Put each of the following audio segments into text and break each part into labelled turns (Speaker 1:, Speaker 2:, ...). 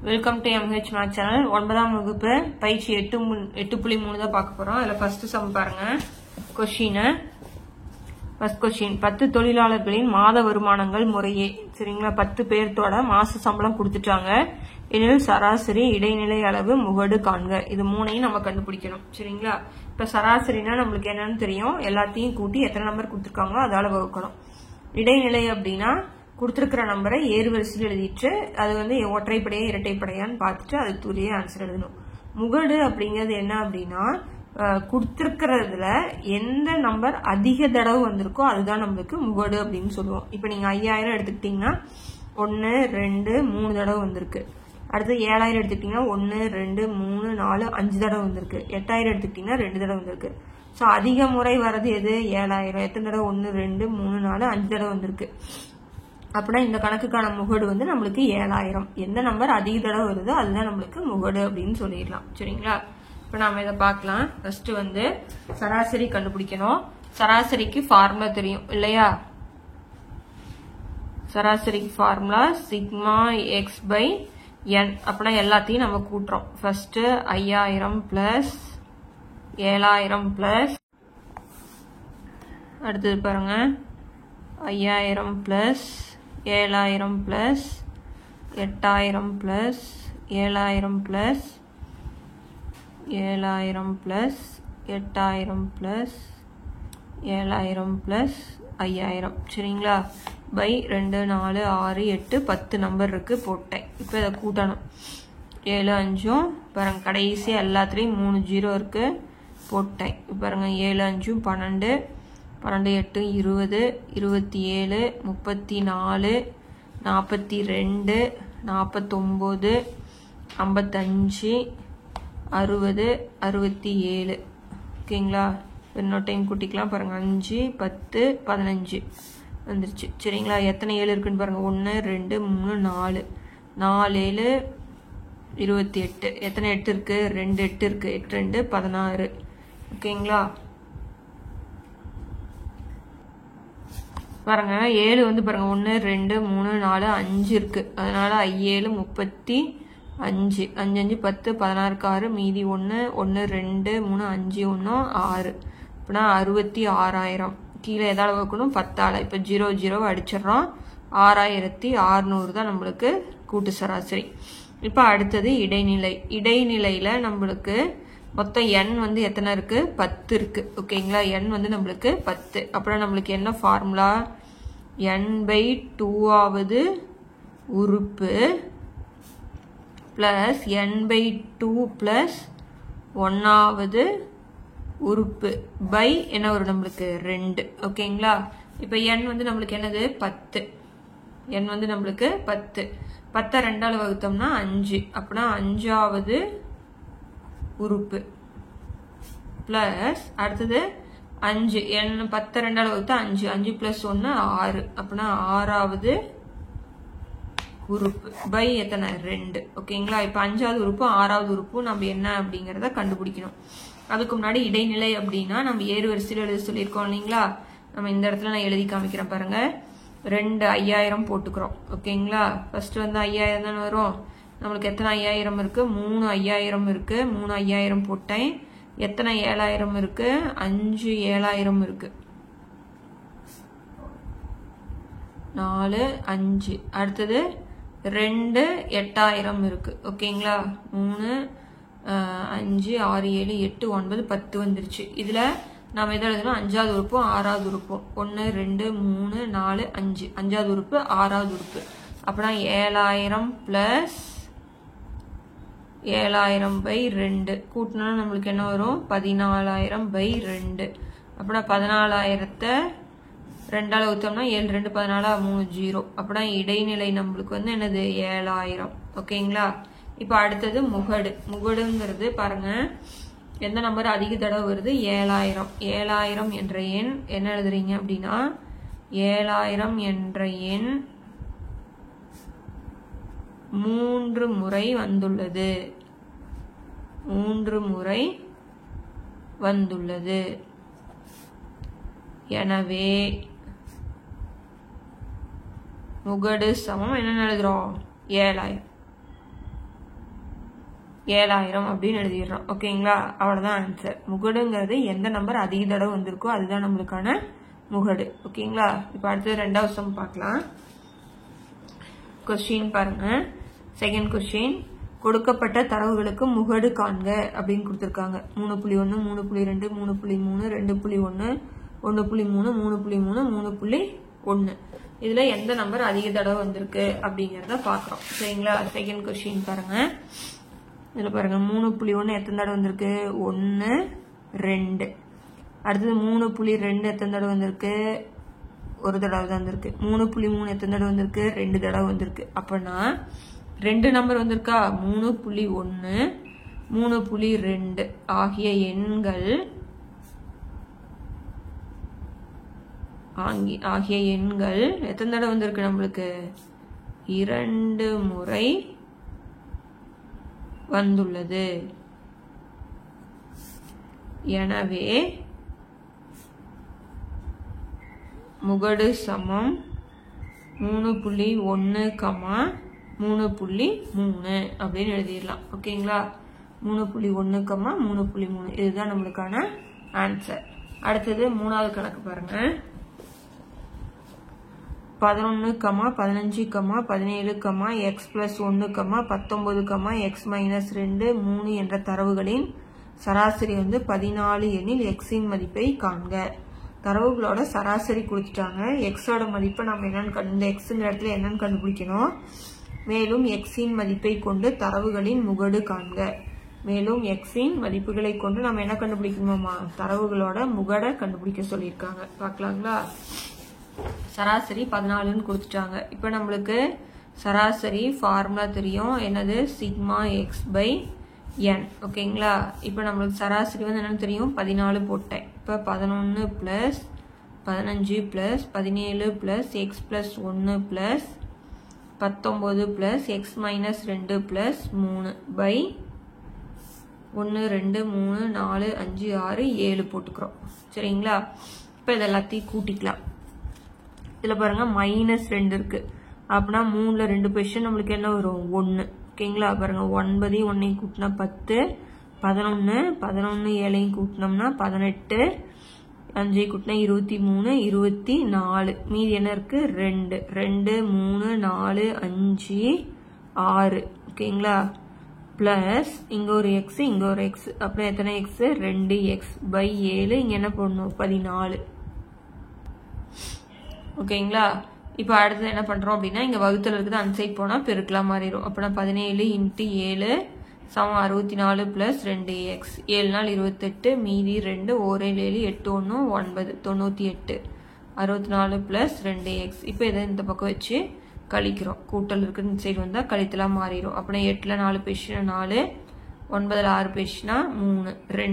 Speaker 1: Welcome to MH Math channel. 9ஆம் வகுப்பு பயிற்சி 8.3 தான் பார்க்க போறோம். அதுல ஃபர்ஸ்ட் சம் பாருங்க. ஃபர்ஸ்ட் கொஸ்டின் 10 தொழிலாளர்களின் மாத வருமானங்கள் முறையே. சரிங்களா, 10 பேர்த்தோட மாச சம்பளம் கொடுத்துட்டாங்க. இதில் சராசரி, இடைநிலை அளவு, முகடு காண்க. இது மூணையும் நம்ம கண்டுபிடிக்கணும். சரிங்களா, இப்ப சராசரினா நம்மளுக்கு என்னன்னு தெரியும். எல்லாத்தையும் கூட்டி எத்தனை நம்பர் கொடுத்துருக்காங்களோ அதால வகுக்கணும். இடைநிலை அப்படின்னா கொடுத்துருக்கிற நம்பரை ஏறுவரிசையில் எழுதிட்டு அது ஒற்றைப்படையா இரட்டைப்படையான்னு பார்த்துட்டு அதுக்குரிய ஆன்சர் எழுதணும். முகடு அப்படிங்கிறது என்ன அப்படின்னா கொடுத்துருக்கிறதுல எந்த நம்பர் அதிக தடவை வந்திருக்கோ அதுதான் நம்மளுக்கு முகடு அப்படின்னு சொல்லுவோம். இப்ப நீங்க 5000 எடுத்துக்கிட்டீங்கன்னா 1 2 3 தடவை வந்திருக்கு. அடுத்து 7000 எடுத்துக்கிட்டீங்கன்னா 1 2 3 4 5 தடவை வந்திருக்கு. 8000 எடுத்துக்கிட்டீங்கன்னா 2 தடவை வந்திருக்கு. ஸோ அதிக முறை வர்றது எது? 7000. எத்தனை தடவை? 1 2 3 4 5 தடவை வந்திருக்கு. அப்படின்னா இந்த கணக்குக்கான முகடு நம்மளுக்கு 7000. எந்த நம்பர் அதிக தடவை வருதோ அதுதான் நம்மளுக்கு முகடு அப்படின்னு சொல்லிடலாம். சரிங்களா, இப்ப நாம இதை பார்க்கலாம். ஃபர்ஸ்ட் சராசரி கண்டுபிடிக்கணும். சராசரிக்கு ஃபார்முலா தெரியும் இல்லையா? சராசரிக்கு ஃபார்முலா சிக்மா எக்ஸ் பை என். அப்படின்னா எல்லாத்தையும் நம்ம கூட்டுறோம். ஃபர்ஸ்ட் 5000 பிளஸ் 7000 பிளஸ் அடுத்தது பாருங்க 5000 plus 7000 plus 8000 plus 7000 plus 7000 plus 8000 plus 7000 plus 5000. சரிங்களா, பை 2 4 6 8 10 நம்பர் இருக்கு போட்டேன். இப்போ இதை கூட்டணும். 7 5 பாருங்க, கடைசி எல்லாத்துலேயும் 3 0 இருக்கு போட்டேன். பாருங்க 7 5 12 12 8 20 27 34 42 49 55 60 67. ஓகேங்களா, இன்னொரு டைம் கூட்டிக்கலாம். பாருங்க 5 10 15 வந்துருச்சு. சரிங்களா, எத்தனை 7 இருக்குன்னு பாருங்க. 1 2 3 4 4 7 28. எத்தனை 8 இருக்கு? 2 8 இருக்கு. 8 2 16. ஓகேங்களா, பாருங்க 7 பாருங்க 1 2 3 4 5 இருக்கு. அதனால 7 35 5 5 10 16 6 மீதி 1 1 2 3 5 1 6. அப்படின்னா 66000. கீழே எதால வைக்கணும்? 10ஆல. இப்ப 0 0 அடிச்சிடறோம். 6600 தான் நம்மளுக்கு கூட்டு சராசரி. இப்ப அடுத்தது இடைநிலை. இடைநிலையில நம்மளுக்கு மொத்தம் n எத்தனை இருக்கு? 10 இருக்கு. ஓகேங்களா, n நம்மளுக்கு 10. அப்புறம் நம்மளுக்கு என்ன ஃபார்முலா? n/2ஆவது உறுப்பு பிளஸ் n/2 பிளஸ் 1ஆவது உறுப்பு பை என்ன வரும் நம்மளுக்கு? 2. ஓகேங்களா, இப்ப n நம்மளுக்கு என்னது? 10. n நம்மளுக்கு 10. 10 2ஆல வகுத்தோம்னா 5. அப்படின்னா 5ஆவது உறுப்பு பிளஸ் அடுத்தது 5. n 10 2ஆல வகுத்தா 5. 5 பிளஸ் 1 6. அப்படின்னா 6ஆவது உறுப்பு பை எத்தனை? 2. ஓகேங்களா, இப்ப 5ஆவது உறுப்பு 6ஆவது உறுப்பு நம்ம என்ன அப்படிங்கறத கண்டுபிடிக்கணும். அதுக்கு முன்னாடி இடைநிலை அப்படின்னா நம்ம ஏறு வரிசையில் எழுத சொல்லியிருக்கோம் இல்லைங்களா? நம்ம இந்த இடத்துல நான் எழுதி காமிக்கிறேன் பாருங்க. 2 5000 போட்டுக்கிறோம். ஓகேங்களா, ஃபர்ஸ்ட் 5000 தானே வரும். நம்மளுக்கு எத்தனை 5000 இருக்கு? 3 5000 இருக்கு. 3 5000 போட்டேன். எத்தனை 7000 இருக்கு? 5 7000 இருக்கு. 4 5. அடுத்தது 2 8000 இருக்கு. ஓகேங்களா, 3 5 6 7 8 9 10 வந்துருச்சு. இதுல நாம எதை எழுதணும்? 5ஆவது உறுப்பு 6ஆவது உறுப்பு. 1 2 3 4 5. 5ஆவது உறுப்பு 6ஆவது உறுப்பு. அப்படின்னா 7000 பிளஸ் 7000/2 கூட்டினா நம்மளுக்கு என்ன வரும்? 14000/2. அப்படின்னா 14000 2ஆல வகுத்தோம்னா 7 2 14 3 0. அப்படின்னா இடைநிலை நம்மளுக்கு என்னது? 7000. ஓகேங்களா, இப்ப அடுத்தது முகடு. முகடுங்கிறது பாருங்க எந்த நம்பர் அதிக தடவை வருது? 7000. 7000 என்ற எண் என்ன எழுதுறீங்க அப்படின்னா 7000 என்ற எண் 3 முறை வந்துள்ளது. 3 முறை வந்துள்ளது. எனவே முகடு சமம் என்ன எழுதுறோம்? 7000. 7000 அப்படின்னு எழுதிடுறோம். ஓகேங்களா, அவ்வளவுதான் ஆன்சர். முகடுங்கிறது எந்த நம்பர் அதிக தடவை வந்திருக்கோ அதுதான் நம்மளுக்கான முகடு. ஓகேங்களா, இப்ப அடுத்து 2வது சம் பார்க்கலாம். கொஸ்டின் பாருங்க. செகண்ட் கொஸ்டின், கொடுக்கப்பட்ட தரவுகளுக்கு முகடு காண்க அப்படின்னு கொடுத்திருக்காங்க. 3.1 3.2 3.3 2.1 1.3 3.3 3.1 இதுல எந்த நம்பர் அதிக தடவை வந்திருக்கு அப்படிங்கறத பாக்குறோம். சரிங்களா, செகண்ட் கொஸ்டின் பாருங்க. இதுல பாருங்க 3.1 எத்தனை தடவை வந்திருக்கு? 1 2. அடுத்தது 3.2 எத்தனை தடவை வந்திருக்கு? ஒரு தடவை தான் வந்திருக்கு. 3.3 எத்தனை தடவை வந்திருக்கு? 2 தடவை வந்திருக்கு. அப்பனா 2 நம்பர் வந்திருக்கா? 3.1 3.2 ஆகிய எண்கள் எத்தனை தடவை வந்திருக்கு நம்மளுக்கு? 2 முறை வந்துள்ளது. எனவே முகடு சமம் 3.1, 3.3 அப்படின்னு எழுதிடலாம். ஓகேங்களா, 3.1, 3.3 இதுதான் நம்மளுக்கான ஆன்சர். அடுத்தது 3வது கணக்கு பாருங்க. 11, 15, 17, x+1, 19, x-2, 3 என்ற தரவுகளின் சராசரி 14 எனில் x இன் மதிப்பை காண்க. தரவுகளோட சராசரி கொடுத்துட்டாங்க. எக்ஸோட மதிப்பை நம்ம இந்த எக்ஸுங்கிற இடத்துல என்னன்னு கண்டுபிடிக்கணும். மேலும் எக்ஸின் மதிப்பை கொண்டு தரவுகளின் முகடு காண்க. மேலும் எக்ஸின் மதிப்புகளை கொண்டு நம்ம என்ன கண்டுபிடிக்கணுமா? தரவுகளோட முகடை கண்டுபிடிக்க சொல்லியிருக்காங்க. பார்க்கலாங்களா? சராசரி 14ன்னு கொடுத்துட்டாங்க. இப்ப நம்மளுக்கு சராசரி ஃபார்முலா தெரியும். என்னது? Sigma x by n. ஓகேங்களா, இப்ப நம்மளுக்கு சராசரி என்னன்னு தெரியும்? 14 போட்டேன். இப்ப 11 plus 15 plus 17 plus x+1 plus 19 plus x-2 plus 3 by 1 2 3 4 5 6 7 போட்டுக்கிறோம். சரிங்களா, இப்ப இதெல்லாத்தையும் கூட்டிக்கலாம். இதுல பாருங்க -2 இருக்கு. அப்படின்னா 3ல 2 பொசிஷன் நம்மளுக்கு என்ன வரும்? 1. ஓகேங்களா, பாருங்க 9 1 கூட்டினா 10, 11 11 7 கூட்டினோம்னா 18, 5 கூட்டினா 23 24. மீதி என்ன இருக்கு? 2 2 3 4 5 6. ஓகேங்களா, பிளஸ் இங்க ஒரு எக்ஸ் இங்க ஒரு எக்ஸ். அப்புறம் எத்தனை எக்ஸ்? 2x by 7. இங்க என்ன போடணும்? 14. ஓகேங்களா, இப்ப அடுத்து என்ன பண்றோம் அப்படின்னா, இங்க வகுத்தல் இருக்குது, அன்சைட் போனா பெருக்கலா மாறிடும். அப்படின்னா 17 × 7 சமம் 64 பிளஸ் 2x. 7 நாள் 28, மீதி 2 1 7 8 1 9 98 64 பிளஸ் 2x. இப்ப இதை இந்த பக்கம் வச்சு கழிக்கிறோம். கூட்டல் இருக்கு, இந்த சைடு வந்தா கழித்தலா மாறிடும். அப்படின்னா 8ல 4 பேசினா 4, 9ல 6 பேசினா 3,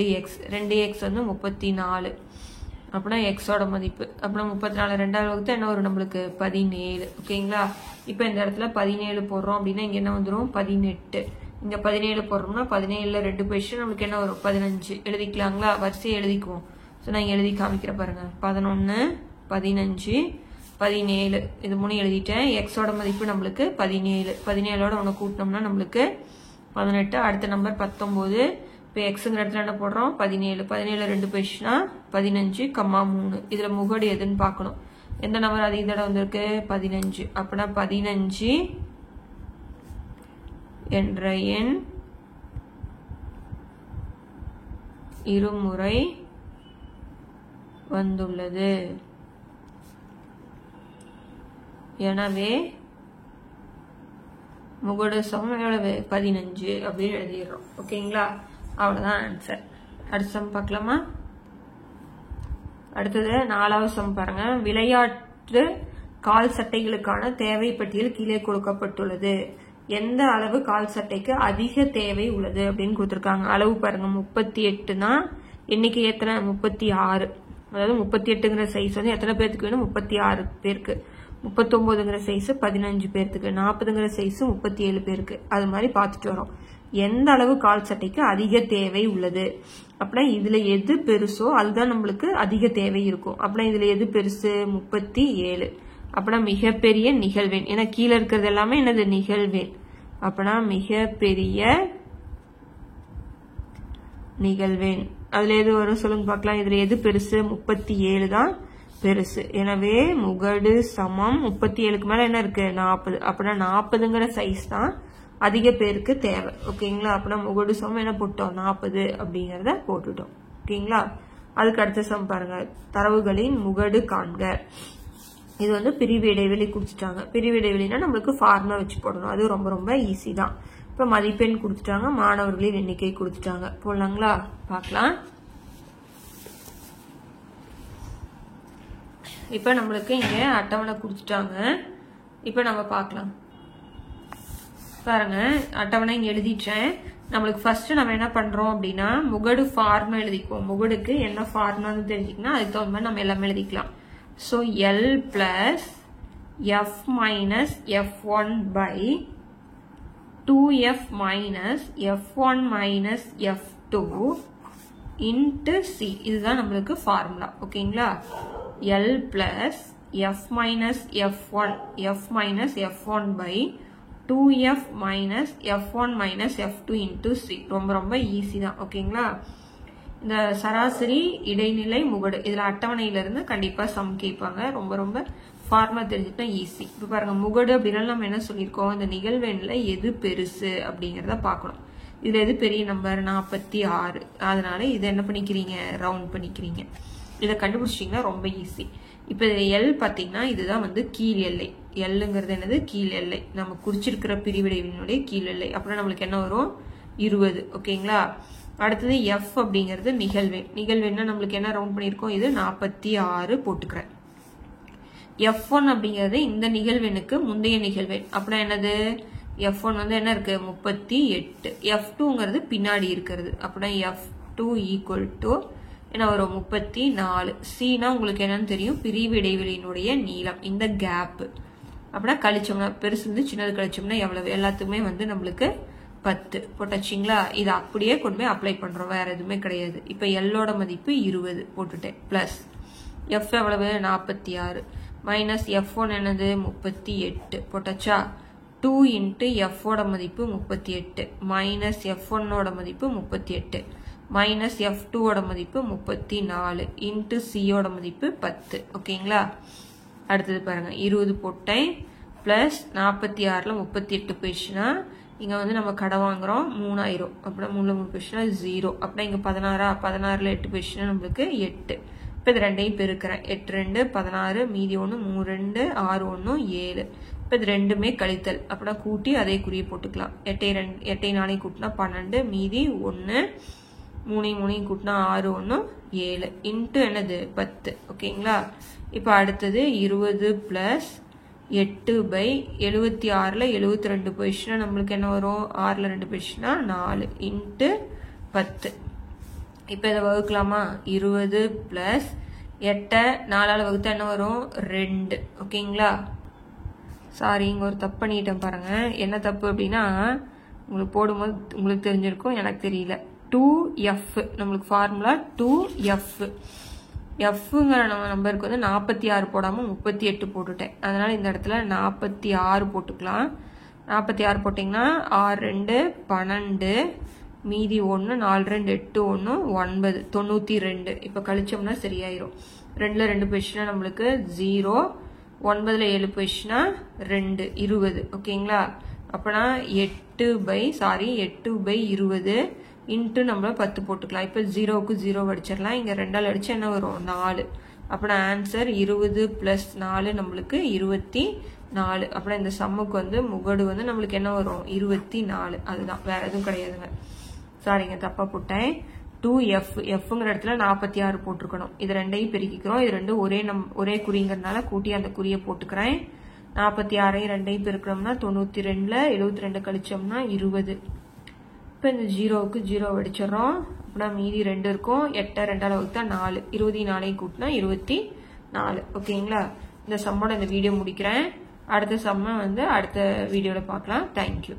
Speaker 1: 2x 2x 34. அப்படின்னா எக்ஸோட மதிப்பு அப்படின்னா 34 2வது வகுத்து என்ன வரும் நம்மளுக்கு? 17. ஓகேங்களா, இப்ப இந்த இடத்துல 17 போடுறோம் அப்படின்னா இங்க என்ன வந்துடும்? 18. இங்க 17 போடுறோம்னா 17ல 2 பொசிஷன் நம்மளுக்கு என்ன வரும்? 15. எழுதிக்கலாங்களா? வரிசையை எழுதிக்குவோம். ஸோ நான் எழுதி காமிக்கிறேன் பாருங்க. 11 15 17 இது 3 எழுதிட்டேன். எக்ஸோட மதிப்பு நம்மளுக்கு 17. 17ஓட ஒன்று கூட்டினோம்னா நம்மளுக்கு 18. அடுத்த நம்பர் 19. இப்போ எக்ஸுங்கிற இடத்துல என்ன போடுறோம்? 17. 17ல 2 போயிடுச்சுன்னா 15, 3. இதுல முகடு எதுன்னு பார்க்கணும். எந்த நம்பர் அதிக தடவை வந்திருக்கு? 15. அப்படின்னா 15 என்ற எண் இருமுறை வந்துள்ளது. எனவே முகடு சமம் எவ்வளவு? 15 அப்படின்னு எழுதிடுறோம். ஓகேங்களா, அவ்வளவுதான் ஆன்சர். அடுத்த சம் பார்க்கலாமா? அடுத்தது 4வது சம் பாருங்க. விளையாட்டு கால் சட்டைகளுக்கான தேவை பட்டியல் கீழே கொடுக்கப்பட்டுள்ளது. எந்த அளவு கால் சட்டைக்கு அதிக தேவை உள்ளது அப்படின்னு கொடுத்திருக்காங்க. அளவு பாருங்க. 38னா எண்ணிக்கை எத்தனை? 36. அதாவது 38ங்கிற சைஸ் எத்தனை பேருக்கு வேணும்? 36 பேருக்கு. 39ங்கிற சைஸ் 15 பேருக்கு. 40ங்கிற சைஸ் 37 பேருக்கு. அது மாதிரி பார்த்துட்டு வரோம். எந்த அளவு கால் சட்டைக்கு அதிக தேவை உள்ளது அப்படின்னா இதுல எது பெருசோ அதுதான் நம்மளுக்கு அதிக தேவை இருக்கும். அப்படின்னா இதுல எது பெருசு? 37. அப்படின்னா மிகப்பெரிய நிகழ்வெண். ஏன்னா கீழே இருக்கிறது எல்லாமே என்னது? நிகழ்வெண். அப்படின்னா மிகப்பெரிய நிகழ்வெண். அதுல எது வரும் சொல்லுங்க பார்க்கலாம். இதுல எது பெருசு? 37 தான் பெருசு. எனவே முகடு சமம் 37க்கு மேல என்ன இருக்கு? 40. அப்படின்னா 40ங்கிற சைஸ் தான் அதிக பேருக்கு தேவை. ஓகேங்களா? அப்படின்னா முகடு சமம் என்ன போட்டோம்? 40 அப்படிங்கறத போட்டுட்டோம். ஓகேங்களா? அதுக்கு அடுத்த சம் பாருங்க. தரவுகளின் முகடு காண்க. இது வந்து பிரிவு இடைவெளி கொடுத்துட்டாங்க. பிரிவு இடைவெளினா நம்மளுக்கு ஃபார்முலா வச்சு போடணும். அது ரொம்ப ரொம்ப ஈஸி தான். இப்ப மதிப்பெண் கொடுத்துட்டாங்க, மாணவர்களின் எண்ணிக்கை கொடுத்துட்டாங்க. போடலாங்களா? பார்க்கலாம். இப்ப நம்மளுக்கு இங்க அட்டவணை கொடுத்துட்டாங்க. இப்ப நம்ம பார்க்கலாம். பாருங்க, அட்டவணை இங்க எழுதிட்டேன். நம்மளுக்கு ஃபர்ஸ்ட் நம்ம என்ன பண்றோம் அப்படின்னா முகடு ஃபார்முலா எழுதிக்குவோம். முகடுக்கு என்ன ஃபார்முலான்னு தெரிஞ்சுக்கணும். அதுக்கு தகுந்த மாதிரி நம்ம எல்லாமே எழுதிக்கலாம். So L plus F minus F1 by 2F minus F1 minus F2 into C. இதுதான் நம்மளுக்கு ஃபார்முலா. ஓகேங்களா? L plus F minus F1 F minus F1 by 2F minus F1 minus F2 into C. ரொம்ப ரொம்ப easy தான். ஓகேங்களா? இந்த சராசரி இடைநிலை முகடு இதுல அட்டவணையில இருந்து கண்டிப்பா சம் கேட்பாங்க. ரொம்ப ரொம்ப ஃபார்முலா தெரிஞ்சுட்டா ஈஸி. இப்ப பாருங்க, முகடு அப்படின்னா நம்ம என்ன சொல்லியிருக்கோம்? இந்த நிகழ்வெண்ல எது பெருசு அப்படிங்கறத பாக்கணும். இதுல எது பெரிய நம்பர்? 46. அதனால இதை என்ன பண்ணிக்கிறீங்க? ரவுண்ட் பண்ணிக்கிறீங்க. இதை கண்டுபிடிச்சிட்டீங்கன்னா ரொம்ப ஈஸி. இப்ப எல் பாத்தீங்கன்னா இதுதான் வந்து கீழ் எல்லை. எல்லுங்கிறது என்னது? கீழ் எல்லை. நம்ம குறிச்சிருக்கிற பிரிவிடைவினுடைய கீழ் எல்லை. அப்படின்னா நம்மளுக்கு என்ன வரும்? 20. ஓகேங்களா? அடுத்தது எஃப் அப்படிங்கிறது நிகழ்வெண். நிகழ்வெண்ணா நம்மளுக்கு என்ன ரவுண்ட் பண்ணிருக்கோம்? இது 46 போட்டுக்கிறேன். F1 அப்படிங்கிறது இந்த நிகழ்வெண்ணுக்கு முந்தைய நிகழ்வெண். அப்படின்னா என்னது? F1 வந்து என்ன இருக்கு? 38. F2ங்கிறது பின்னாடி இருக்கிறது. அப்படின்னா F2 ஈக்குவல் டு என்ன வரும்? 34. Cனா உங்களுக்கு என்னன்னு தெரியும்? பிரிவு இடைவெளியினுடைய நீளம், இந்த கேப். அப்படின்னா கழிச்சோம்னா பெருசு வந்து சின்னது கழிச்சோம்னா எவ்வளவு? எல்லாத்துக்குமே வந்து நம்மளுக்கு 10 போட்டாச்சுங்களா? இது அப்படியே கொண்டு போய் அப்ளை பண்றோம். வேற எதுவுமே கிடையாது. இப்ப எல்லோட மதிப்பு 20 போட்டுட்டேன். பிளஸ் எஃப் எவ்வளவு? 46 மைனஸ் F1 என்னது? 38 போட்டாச்சா? 2 இன்ட்டு எஃபோட மதிப்பு 38 மைனஸ் F1ஓட மதிப்பு 38 மைனஸ் F2ஓட மதிப்பு 34 இன்ட்டு Cயோட மதிப்பு 10. ஓகேங்களா? அடுத்தது பாருங்க, 20 போட்டேன். பிளஸ் 46ல 38 போயிடுச்சுன்னா இங்க வந்து நம்ம கடை வாங்குறோம் 3000. அப்படின்னா 3ல 3 போயிடுச்சுன்னா 0. அப்படின்னா இங்க 16ல 8 போயிடுச்சுன்னா நம்மளுக்கு 8. இப்ப இது ரெண்டையும் பெருக்கிறேன். 8 2 16, மீதி 1 3 2 6 1 7. இப்ப இது ரெண்டுமே கழித்தல். அப்படின்னா கூட்டி அதே குறிய போட்டுக்கலாம். 8 4 கூட்டினா 12, மீதி 1, 3 3 கூட்டினா 6 1 7 இன்ட்டு என்னது? 10. ஓகேங்களா? இப்ப அடுத்தது 20 பிளஸ் 8/76ல 72 போயிடுச்சுன்னா நம்மளுக்கு என்ன வரும்? 6ல 2 போயிடுச்சுன்னா 4 இன்ட்டு 10. இப்ப இதை வகுக்கலாமா? 20 பிளஸ் 8 4ஆல வகுத்தா என்ன வரும்? 2. ஓகேங்களா? சாரி, இங்க ஒரு தப்பு பண்ணிட்டேன் பாருங்க. என்ன தப்பு அப்படின்னா உங்களுக்கு போடும்போது உங்களுக்கு தெரிஞ்சிருக்கும், எனக்கு தெரியல. 2F நம்மளுக்கு ஃபார்முலா 2F. எஃப்ங்கிற நம்பருக்கு வந்து 46 போடாம 38 போட்டுட்டேன். அதனால இந்த இடத்துல 46 போட்டுக்கலாம். 46 போட்டீங்கன்னா 6 2 12, மீதி 1 4 2 8 1 9 92. இப்ப கழிச்சோம்னா சரியாயிரும். 2ல 2 போயிடுச்சுன்னா நம்மளுக்கு 0, 9ல 7 போயிடுச்சுன்னா 2 20. ஓகேங்களா? அப்பனா 8/20 இன்ட்டு நம்ம 10 போட்டுக்கலாம். இப்ப 0க்கு 0 அடிச்சிடலாம். இங்க 2ஆல் அடிச்சு என்ன வரும்? 4. அப்பனா ஆன்சர் 20 பிளஸ் 4 நம்மளுக்கு 24. அப்படின்னா இந்த சம்முக்கு வந்து முகடு வந்து நம்மளுக்கு என்ன வரும்? 24. அதுதான், வேற எதுவும் கிடையாதுங்க. சாரிங்க, தப்பா போட்டேன். 2F எஃப்ங்கிற இடத்துல 46 போட்டிருக்கணும். இது ரெண்டையும் பெருக்கிக்கிறோம். இது ரெண்டும் ஒரே குறிங்கிறதுனால கூட்டி அந்த குறியை போட்டுக்கிறேன். 46ஐயும் ரெண்டையும் பெருக்கிறோம்னா 92ல 72 கழிச்சோம்னா 20. இப்ப இந்த 0க்கு 0 அடிச்சிடறோம். அப்படின்னா மீதி 2 இருக்கும். 8 2ஆல வகுத்தா 4, 24ஐயும் கூட்டினா 24. ஓகேங்களா? இந்த சம்மோட இந்த வீடியோ முடிக்கிறேன். அடுத்த சம்ம வந்து அடுத்த வீடியோல பார்க்கலாம். தேங்க்யூ.